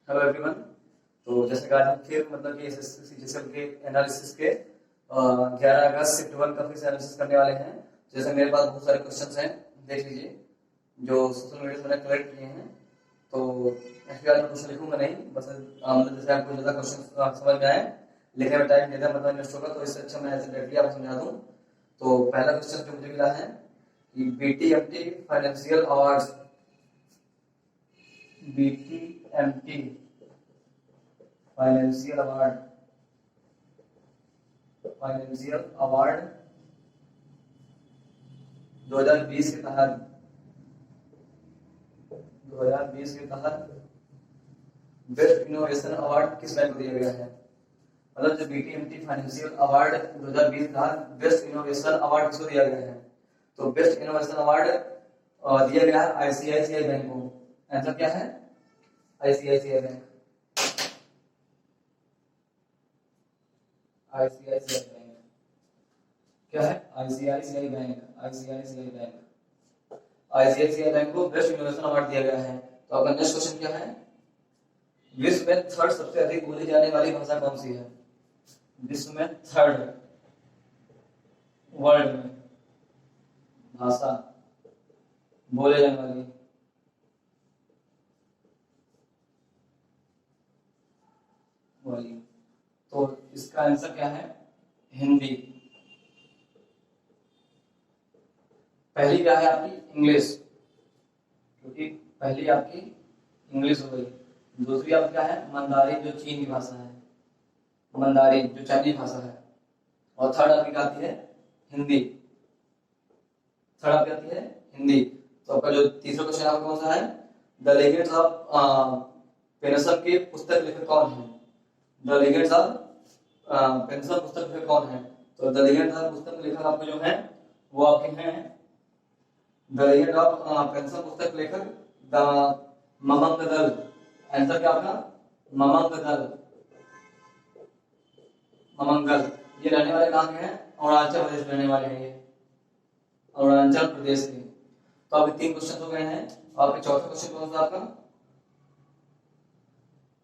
Hello everyone. तो जैसे कि आज हम फिर मतलब कि एसएससी जीएसएल के एनालिसिस के 11 अगस्त शिफ्ट 1 का फिर से एनालिसिस करने वाले हैं। जैसे मेरे पास बहुत सारे क्वेश्चंस हैं, देख लीजिए जो सोशल मीडिया से मैंने कलेक्ट किए हैं। तो एक्चुअली आज मैं क्वेश्चन लिखूंगा नहीं, बस मतलब जैसे आपको ज़्यादा क्वेश्चन समझ में आए, लिखने में टाइम ज़्यादा मतलब इन्वेस्ट होगा, तो इससे अच्छा मैं ऐसे डायरेक्टली आपको समझा दूँ। तो पहला क्वेश्चन जो मुझे मिला है कि B T M T financial awards, B T M T financial award, financial award 2020 के तहत 2020 के तहत बेस्ट इनोवेशन अवार्ड किस बैंक को दिया गया है? मतलब जो बीटीएमटी फाइनेंशियल अवार्ड 2020 के तहत बेस्ट इनोवेशन अवार्ड किसको दिया गया है? तो बेस्ट इनोवेशन अवार्ड दिया गया है आईसीआईसीआई बैंक को। आंसर क्या है? आईसीआईसीआई बैंक, आईसीआईसीआई बैंक क्या है? ICICI bank, ICICI bank, ICICI bank को बेस्ट इनोवेशन अवार्ड दिया गया है। तो आपका नेक्स्ट क्वेश्चन क्या है? विश्व में थर्ड सबसे अधिक बोली जाने वाली भाषा कौन सी है? विश्व में थर्ड वर्ल्ड में भाषा बोले जाने वाली, तो इसका आंसर क्या है? हिंदी। पहली क्या है आपकी? इंग्लिश, क्योंकि पहली आपकी इंग्लिश हो गई। दूसरी आपकी क्या है? मंदारिन, जो चीन की भाषा है, मंदारिन जो चाइनीज भाषा है। और थर्ड आपकी क्या आती है? हिंदी। थर्ड आपकी आती है हिंदी। तो आपका जो तीसरा क्वेश्चन आपका कौन सा है? द लेगेट्स ऑफ पेनिसन के पुस्तक लेखक कौन है? द लेगेट्स ऑफ पेनिसन पुस्तक लेखक कौन है? तो द लेगेट्स ऑफ पुस्तक लेखक आपके जो है वो आपके हैं द लेगेट ऑफ पेनिसन पुस्तक लेखक द ममंगदल। आंसर क्या आपका? ममंगदल, ममंगल। ये रहने वाले कहाँ के हैं? अरुणाचल प्रदेश रहने वाले हैं ये, अरुणाचल प्रदेश के। तो अभी 3 क्वेश्चन हो गए हैं। आपके चौथा क्वेश्चन कौन सा आपका?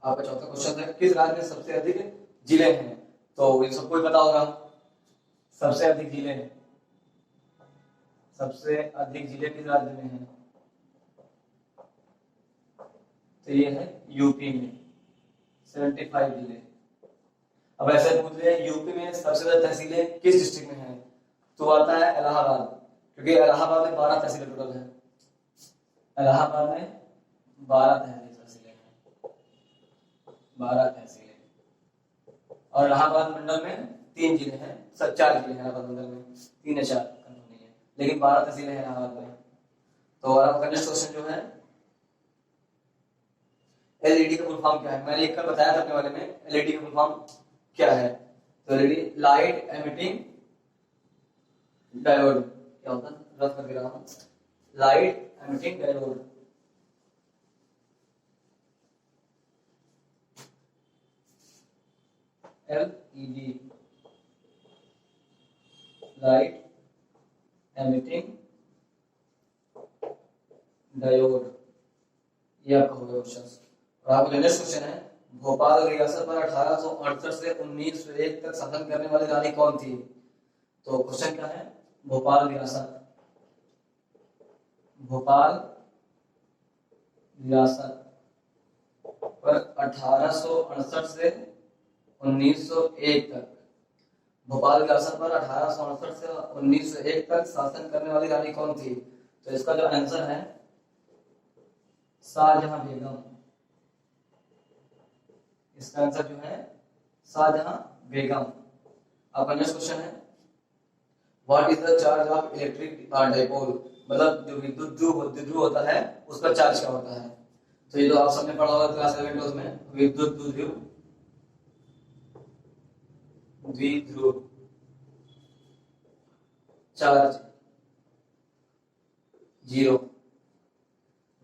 आपका चौथा क्वेश्चन है किस राज्य में सबसे अधिक जिले हैं? तो ये सबको ही पता होगा, सबसे अधिक जिले, सबसे अधिक जिले किस राज्य में हैं? तो ये है यूपी में 75 जिले। अब ऐसे पूछ रहे हैं यूपी में सबसे ज्यादा तहसीलें किस डिस्ट्रिक्ट में हैं? तो आता है इलाहाबाद, क्योंकि इलाहाबाद में 12 तहसीलें टोटल है। इलाहाबाद में 12 तहसीलें हैं, 12 तहसीलें। और इलाहाबाद मंडल में 3 जिले हैं, सब 4 जिले हैं इलाहाबाद मंडल में, 3 या 4 नहीं है, लेकिन 12 तहसीलें हैं इलाहाबाद में। तो आपका नेक्स्ट क्वेश्चन जो है एलईडी का फुल फॉर्म क्या है? मैंने एक बार बताया था अपने वाले में एलईडी का फुल फॉर्म क्या है। तो एलईडी लाइट एमिटिंग डायोड, क्या होता है? रफ करके रहा हूं, light emitting diode. LED, light emitting diode, ये आपका हो गया क्वेश्चन। और आपका नेक्स्ट क्वेश्चन है भोपाल रियासत पर 1868 से 1901 तक शासन करने वाली रानी कौन थी? तो क्वेश्चन क्या है? भोपाल रियासत, भोपाल रियासत पर 1868 से 1901 तक, भोपाल रियासत पर 1868 से 1901 तक शासन करने वाली रानी कौन थी? तो इसका जो आंसर है शाहजहां बेगम। इसका आंसर जो है शाहजहां बेगम। आपका नेक्स्ट क्वेश्चन है what is the charge of electric dipole? मतलब जो विद्युत ध्रुव होता है उसका चार्ज क्या होता है? तो ये जो आप सबने पढ़ा होगा क्लास 11 में, विद्युत द्विध्रुव चार्ज 0,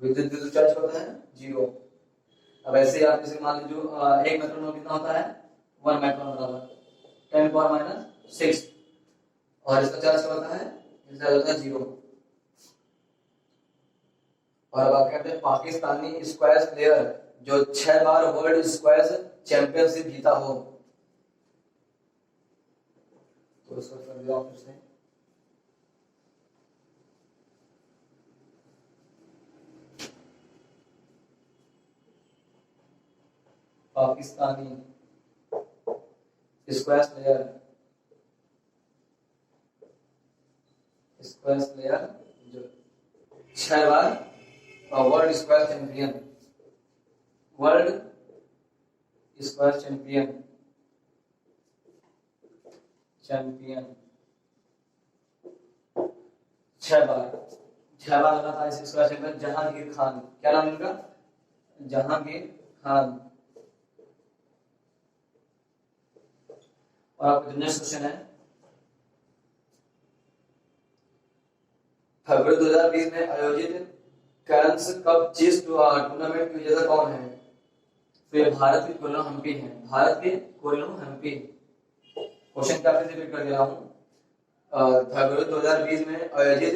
विद्युत द्विध्रुव चार्ज होता है 0। अब ऐसे आप जैसे मान लीजिए 1 मेट्रोन कितना होता है? 1 मेट्रोन बराबर 10⁻⁶, और इसका चार्ज क्या होता है? इसका होता है 0। और अब बात करते हैं पाकिस्तानी स्क्वैश प्लेयर जो 6 बार वर्ल्ड स्क्वैश चैंपियनशिप जीता हो। तो इसको कर दिया फिर से। पाकिस्तानी स्क्वैश प्लेयर जो 6 बार वर्ल्ड स्क्वैश चैंपियन चैंपियन 6 बार बना था इस स्क्वैश चैंपियन जहांगीर खान। क्या नाम इनका? जहांगीर खान। और आपका जो नेक्स्ट क्वेश्चन है, फरवरी 2020 में आयोजित कैरन्स कप चेस टूर्नामेंट के विजेता कौन है? तो ये भारत के कोलिन हम्पी हैं। क्वेश्चन क्या फिर रिपीट कर दे रहा हूँ। फरवरी 2020 में आयोजित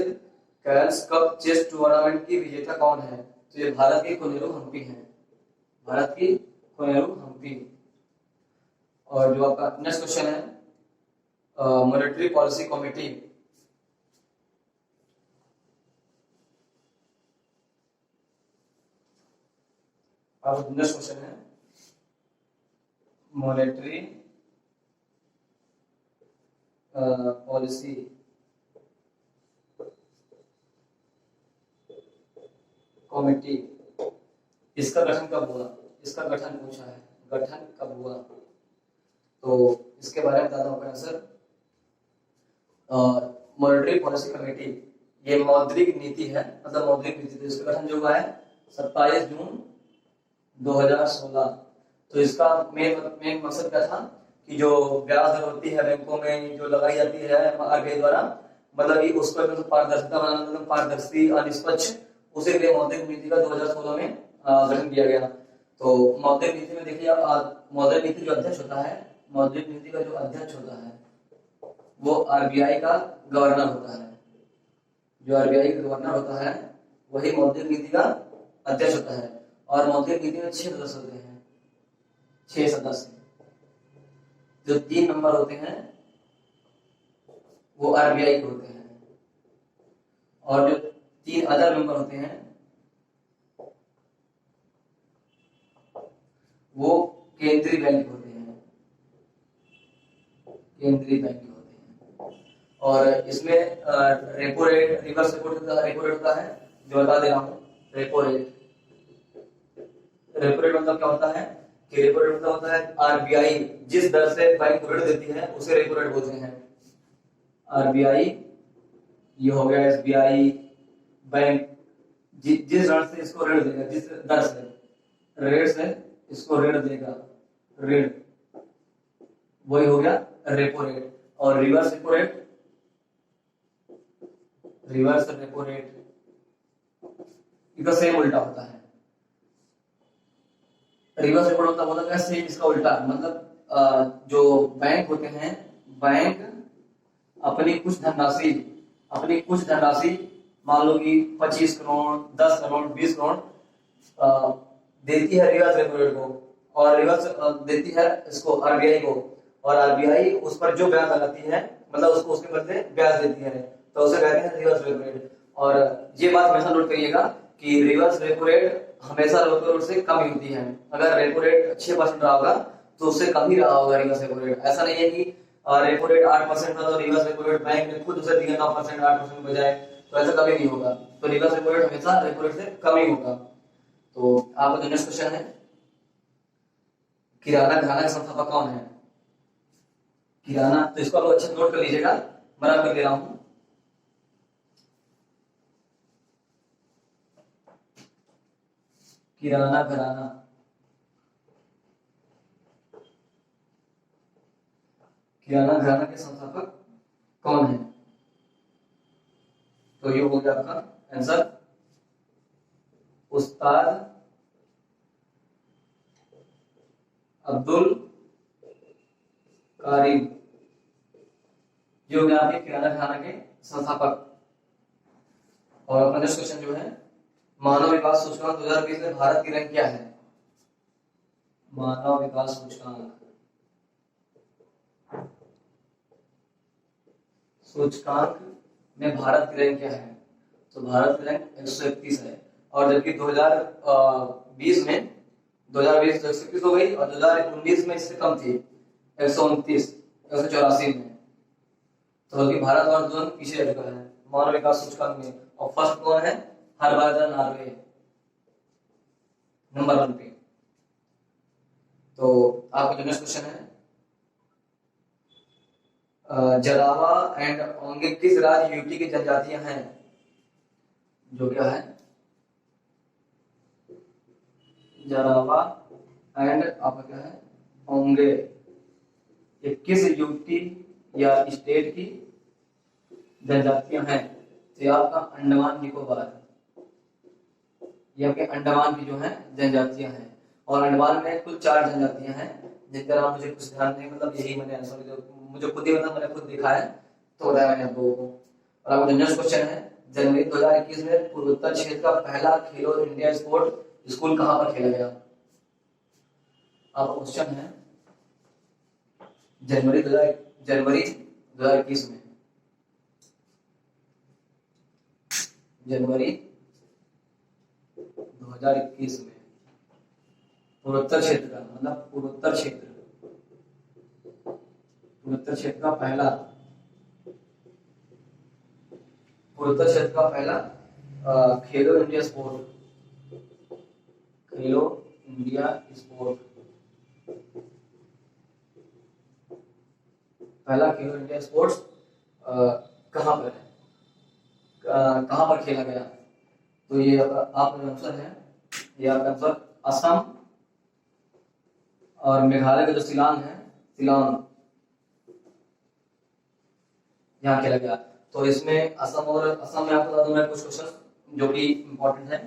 कैरन्स कप चेस टूर्नामेंट की विजेता कौन है? तो ये भारत की कोनेरू हम्पी हैं। और जो आपका नेक्स्ट क्वेश्चन है, monetary policy committee next question है, मॉनेटरी पॉलिसी कमेटी इसका गठन कब हुआ? इसका गठन पूछा है, गठन कब हुआ? तो इसके बारे में बताता हूँ आंसर। मॉनेटरी पॉलिसी कमेटी ये मौद्रिक नीति है, मतलब मौद्रिक नीति। तो इसका गठन जो हुआ है 27 जून 2016। तो इसका मेन मकसद क्या था कि जो ब्याज दर होती है बैंकों में जो लगाई जाती है आरबीआई द्वारा, मतलब कि उसको एकदम पारदर्शिता बनाना, मतलब पारदर्शी और निष्पक्ष, उसी के लिए मौद्रिक नीति का 2016 में गठन किया गया। तो मौद्रिक नीति में देखिए आप, मौद्रिक नीति जो अध्यक्ष होता है, मौद्रिक नीति का जो अध्यक्ष होता है वो आरबीआई का गवर्नर होता है। जो आरबीआई का गवर्नर होता है वही मौद्रिक नीति का अध्यक्ष होता है। और मौद्रिक नीति में 6 सदस्य होते हैं, 6 सदस्य। जो 3 नंबर होते हैं वो आरबीआई के होते हैं, और जो 3 अदर मेंबर होते हैं वो केंद्रीय बैंक होते हैं, और इसमें repo rate, reverse repo rate होता है, जो बता दे रहा हूँ। रेपो रेट मतलब क्या होता है कि रेपो रेट मतलब होता है आरबीआई जिस दर से बैंक को ऋण देती है उसे रेपो रेट बोलते हैं। आरबीआई, ये हो गया एसबीआई बैंक, जिस दर से इसको ऋण देगा, जिस दर से रेट से इसको ऋण देगा, ऋण, वही हो गया रेपो रेट। और रिवर्स रेपो रेट इसका सेम उल्टा होता है। रिवर्स रेपो होता बोला गया सेम इसका उल्टा, मतलब जो बैंक होते हैं, बैंक अपनी कुछ धनराशि मान लो कि 25 करोड़, 10 करोड़, 20 करोड़ देती है रिवर्स रेपो रेट को, और रिवर्स देती है इसको आरबीआई को, और आरबीआई उस पर जो ब्याज लगाती है, मतलब उसको उसके बदले ब्याज देती है, तो उसे कहते हैं रिवर्स रेपो रेट। और ये बात हमेशा नोट करिएगा कि रिवर्स रेपो रेट हमेशा रेपो रेट से कम ही होती है। अगर रेपो रेट 6% रहा होगा तो उससे कम ही रहा होगा रिवर्स रेपो रेट। ऐसा नहीं है कि रेपो रेट 8% था तो रिवर्स रेपो रेट बैंक ने खुद उसे दिया 9%, 8% बजाय, तो ऐसा कभी नहीं होगा। तो रिवर्स रेपो रेट हमेशा रेपो रेट से कम ही होगा। तो आपका नेक्स्ट क्वेश्चन है, किराना घराना का संस्थापक कौन है? किराना, तो इसको आप अच्छे से नोट कर लीजिएगा, मैं आपको दे रहा हूं। किराना घराना के संस्थापक कौन है? तो ये हो गया आपका आंसर, उस्ताद अब्दुल कारिम। ये हो गया आपके किराना घराना के संस्थापक। और अपना नेक्स्ट क्वेश्चन जो है, मानव विकास सूचकांक 2020 में भारत की रैंक क्या है? मानव विकास सूचकांक में भारत की रैंक क्या है? तो भारत की रैंक 131 है। और जबकि 2020 में 2020 131 हो गई और 2019 में इससे कम थी 129 184 में। तो बल्कि भारत और दोनों पीछे रह चुका है मानव विकास सूचकांक में। और फर्स्ट कौन है? हर्बार्जन नॉर्वे नंबर 1 पे। तो आपका जो नेक्स्ट क्वेश्चन है, जरावा एंड ओंगे किस राज्य यूटी की जनजातियां हैं? जो क्या है? जरावा एंड आपका क्या है? ओंगे, ये किस यूटी या स्टेट की जनजातियां हैं? तो ये आपका अंडमान निकोबार, ये आपके अंडमान की जो है जनजातियां हैं। और अंडमान में कुल 4 जनजातियां हैं जिनका नाम मुझे कुछ ध्यान नहीं, मतलब यही मैंने आंसर जो मुझे खुद ही मतलब मैंने खुद देखा है तो बताया मैंने आप लोगों को। और आपका नेक्स्ट क्वेश्चन है, जनवरी 2021 में पूर्वोत्तर क्षेत्र का पहला खेलो इंडिया स्पोर्ट स्कूल कहां पर खेला गया? आपका क्वेश्चन है जनवरी 2021 में, जनवरी 2021 में पूर्वोत्तर क्षेत्र का मतलब पूर्वोत्तर क्षेत्र का पहला खेलो इंडिया स्पोर्ट पहला खेलो इंडिया स्पोर्ट्स कहां पर है, कहां पर खेला गया? तो ये आपका आंसर है, ये आपका आंसर असम और मेघालय का जो शिलांग है, शिलांग यहाँ खेला गया। तो इसमें असम में आपको बता दूं मैं कुछ क्वेश्चन जो कि इंपॉर्टेंट है।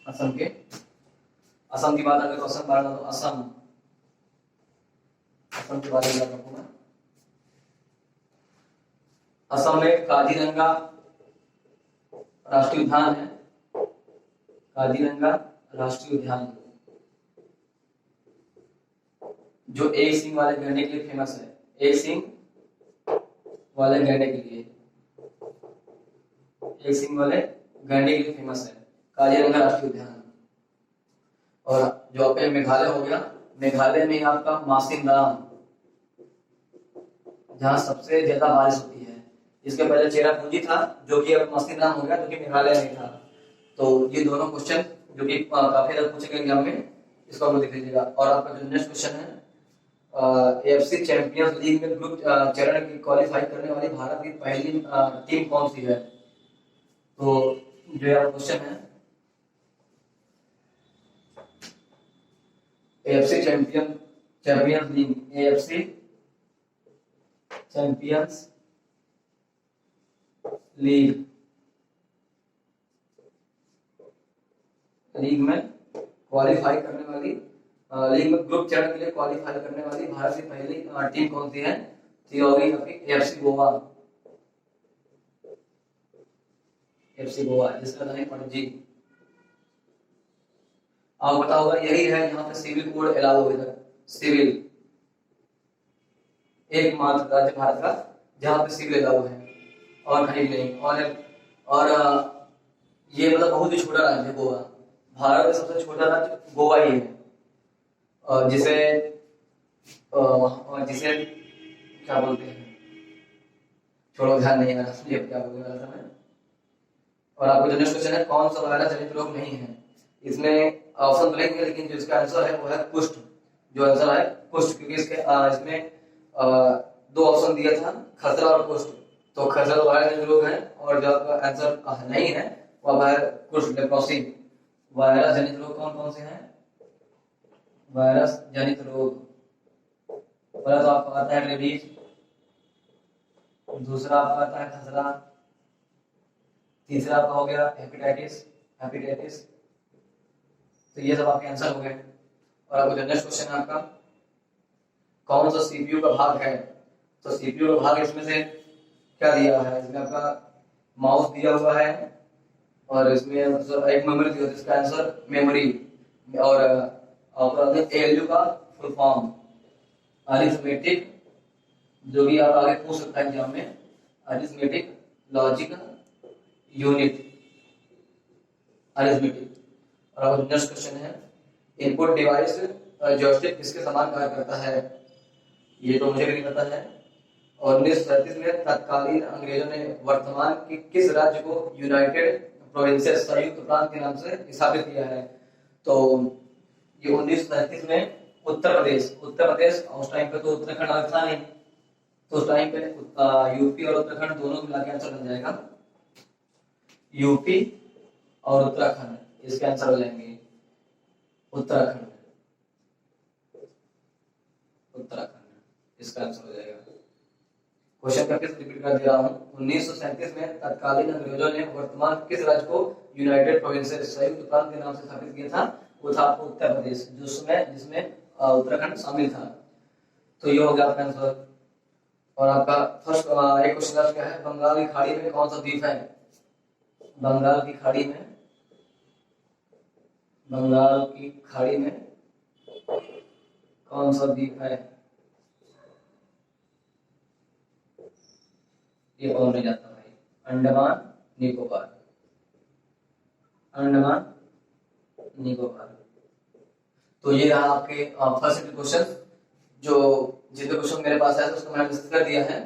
असम की बात अगर असम बात तो असम के बारे में आपको मैं, असम में काजीरंगा राष्ट्रीय उद्यान है, काजीरंगा राष्ट्रीय उद्यान जो एक सिंह वाले गैंडे के लिए फेमस है, एक सिंह वाले गैंडे के लिए फेमस है काजीरंगा राष्ट्रीय उद्यान। और जो अपने मेघालय हो गया, मेघालय में आपका मासिनराम जहां सबसे ज्यादा बारिश होती है। इसके पहले चेरापूंजी था जो कि अब मासिनराम हो गया जो कि मेघालय में था। तो ये दोनों क्वेश्चन जो कि काफी ज्यादा पूछे गए एग्जाम में, इसको आप लोग देख लीजिएगा। और आपका जो नेक्स्ट क्वेश्चन है, एएफसी चैंपियंस लीग में ग्रुप चरण की क्वालिफाई करने वाली भारत की पहली टीम कौन सी है? तो जो यह क्वेश्चन है, AFC champions league, AFC champions league में क्वालिफाई करने वाली, लीग में ग्रुप चरण के लिए क्वालिफाई करने वाली भारत की पहली टीम कौन सी है? तो होगी एफसी गोवा, जिसका नाम है पणजी। आपको पता होगा यही है यहाँ पे सिविल कोड अलाउ हुए थे, सिविल एकमात्र राज्य भारत का जहाँ पे सिविल अलाउ है और कहीं नहीं। और ये मतलब बहुत ही छोटा राज्य है गोवा, भारत का सबसे छोटा राज्य गोवा ही है। जिसे क्या बोलते हैं, छोड़ो ध्यान नहीं आ रहा मुझे क्या बोलने वाला था मैं। और आपको जो नेक्स्ट क्वेश्चन है, कौन सा वायरस जनित रोग नहीं है? इसमें ऑप्शन तो नहीं है लेकिन जो इसका आंसर है वो है कुष्ठ। जो आंसर है कुष्ठ, क्योंकि इसमें 2 ऑप्शन दिया था, खसरा और कुष्ठ। तो खसरा वायरस जनित रोग है और जो आपका आंसर नहीं है वो है कुष्ठ, लेप्रोसी। वायरस जनित रोग कौन कौन से हैं? वायरस जनित रोग, पहला तो आपको आता है रेबीज, दूसरा आपका आता है खसरा, तीसरा आपका हो गया हेपेटाइटिस। तो ये सब आपके आंसर हो गए। और आपको नेक्स्ट क्वेश्चन है आपका, कौन सा सीपीयू का भाग है? तो सीपीयू का भाग इसमें से क्या दिया है? इसमें आपका माउस दिया हुआ है और इसमें मतलब एक मेमोरी दी होती है, इसका आंसर मेमोरी। और एएलयू का फुल फॉर्म अरिथमेटिक, जो भी आप आगे पूछ सकता है एग्जाम में, अरिथमेटिक लॉजिकल यूनिट, अरिथमेटिक। और अब नेक्स्ट क्वेश्चन है, इनपुट डिवाइस जॉयस्टिक किसके समान कार्य करता है? ये तो मुझे भी नहीं पता है। और 1937 में तत्कालीन अंग्रेजों ने वर्तमान के किस राज्य को यूनाइटेड प्रोविंसेस, संयुक्त प्रांत के नाम से स्थापित किया है? तो ये 1937 में उत्तर प्रदेश, उस टाइम पे तो उत्तराखंड अलग था नहीं, तो उस टाइम पे यूपी और उत्तराखंड दोनों मिला के आंसर बन जाएगा, यूपी और उत्तराखंड, इसके आंसर हो जाएंगे उत्तराखंड, इसका आंसर हो जाएगा। क्वेश्चन का फिर रिपीट कर दे रहा हूँ, 1937 में तत्कालीन अंग्रेजों ने वर्तमान किस राज्य को यूनाइटेड प्रोविंसेस, संयुक्त प्रांत के नाम से स्थापित किया था? वो था उत्तर प्रदेश, जिसमें उत्तराखंड शामिल था। तो ये हो गया आपका आंसर। और आपका फर्स्ट एक क्वेश्चन क्या है, बंगाल की खाड़ी में कौन सा द्वीप है? बंगाल की खाड़ी में कौन सा द्वीप है? ये कौन नहीं जाता भाई? अंडमान निकोबार, तो ये रहा आपके फर्स्ट क्वेश्चन। जो जितने क्वेश्चन मेरे पास है उसको मैंने डिस्कस कर दिया है,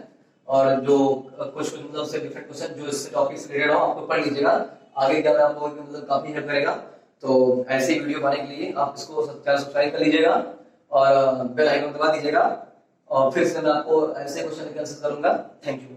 और जो कुछ मतलब से डिफरेंट क्वेश्चन जो इससे टॉपिक से रिलेटेड हो आपको पढ़ लीजिएगा, आगे क्या आप लोगों की मतलब काफी हेल्प करेगा। तो ऐसी वीडियो बनाने के लिए आप इसको चैनल सब्सक्राइब कर लीजिएगा और बेल आइकन दबा दीजिएगा, और फिर से मैं आपको ऐसे क्वेश्चन के आंसर करूंगा। Thank you.